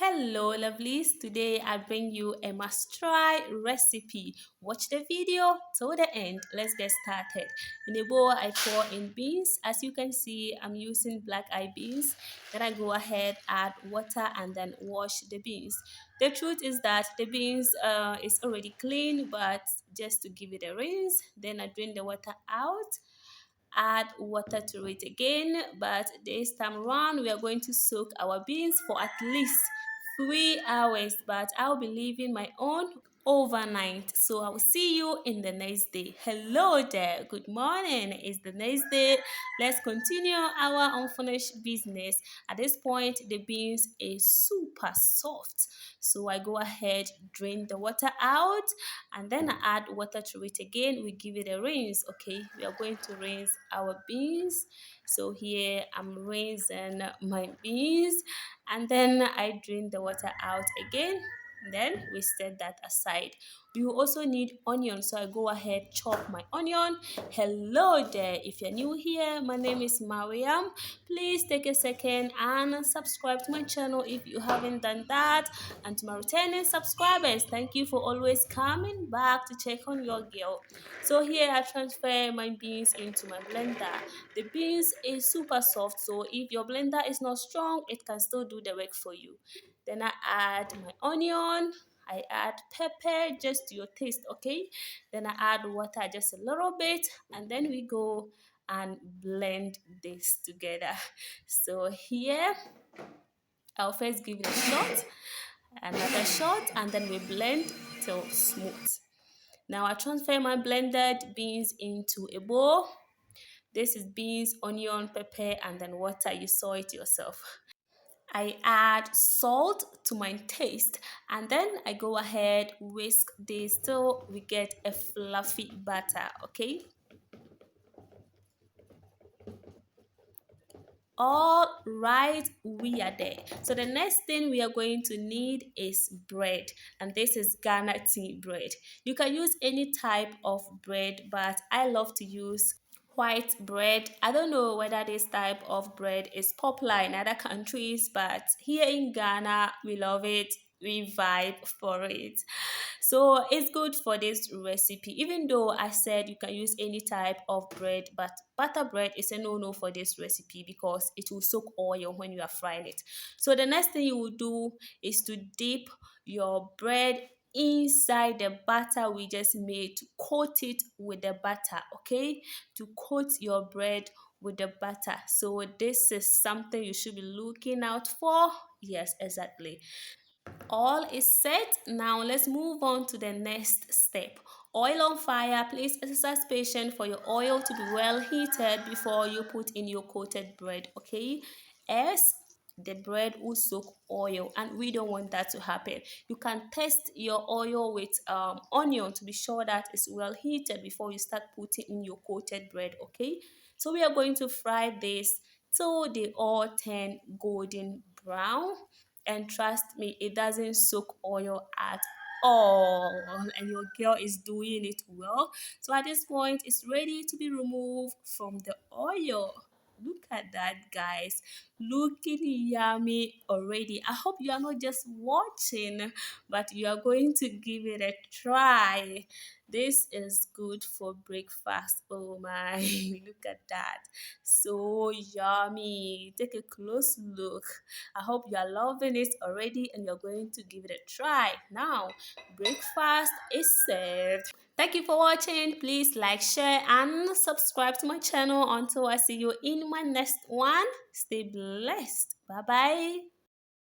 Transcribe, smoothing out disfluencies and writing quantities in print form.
Hello, lovelies. Today I bring you a must try recipe. Watch the video till the end. Let's get started. In a bowl, I pour in beans. As you can see, I'm using black eye beans. Then I go ahead, add water, and then wash the beans. The truth is that the beans is already clean, but just to give it a rinse, then I drain the water out, add water to it again, but this time around we are going to soak our beans for at least 3 hours, but I'll be leaving my own overnight. So I will see you in the next day. Hello there, good morning. It's the next day. Let's continue our unfinished business. At this point the beans is super soft, so I go ahead, drain the water out, and then I add water to it again. We give it a rinse. Okay, we are going to rinse our beans. So here I'm rinsing my beans, and then I drain the water out again. Then we set that aside. We will also need onion, so I go ahead, chop my onion. Hello there, if you're new here, my name is Mariam. Please take a second and subscribe to my channel if you haven't done that. And to my returning subscribers, thank you for always coming back to check on your girl. So here I transfer my beans into my blender. The beans is super soft, so if your blender is not strong, it can still do the work for you. Then I add my onion. I add pepper just to your taste, okay? Then I add water just a little bit, and then we go and blend this together. So here I'll first give it a shot, another shot, and then we blend till smooth. Now I transfer my blended beans into a bowl. This is beans, onion, pepper, and then water. You saw it yourself. I add salt to my taste, and then I go ahead, whisk this till we get a fluffy batter, okay? All right, we are there. So the next thing we are going to need is bread, and this is Ghana tea bread. You can use any type of bread, but I love to use white bread. I don't know whether this type of bread is popular in other countries, but here in Ghana we love it, we vibe for it. So it's good for this recipe, even though I said you can use any type of bread, but butter bread is a no-no for this recipe because it will soak oil when you are frying it. So the next thing you will do is to dip your bread inside the butter we just made, to coat it with the butter, okay? To coat your bread with the butter. So this is something you should be looking out for. Yes, exactly. All is set. Now let's move on to the next step. Oil on fire. Please exercise patience for your oil to be well heated before you put in your coated bread, okay? As the bread will soak oil, and we don't want that to happen. You can test your oil with onion to be sure that it's well heated before you start putting in your coated bread, okay? So we are going to fry this till they all turn golden brown, and trust me, it doesn't soak oil at all, and your girl is doing it well. So at this point it's ready to be removed from the oil. Look at that, guys, looking yummy already. I hope you are not just watching, but you are going to give it a try. This is good for breakfast. Oh my, look at that, so yummy. Take a close look. I hope you are loving it already and you're going to give it a try. Now, breakfast is served. Thank you for watching. Please like, share, and subscribe to my channel. Until I see you in my next one, stay blessed. Bye bye.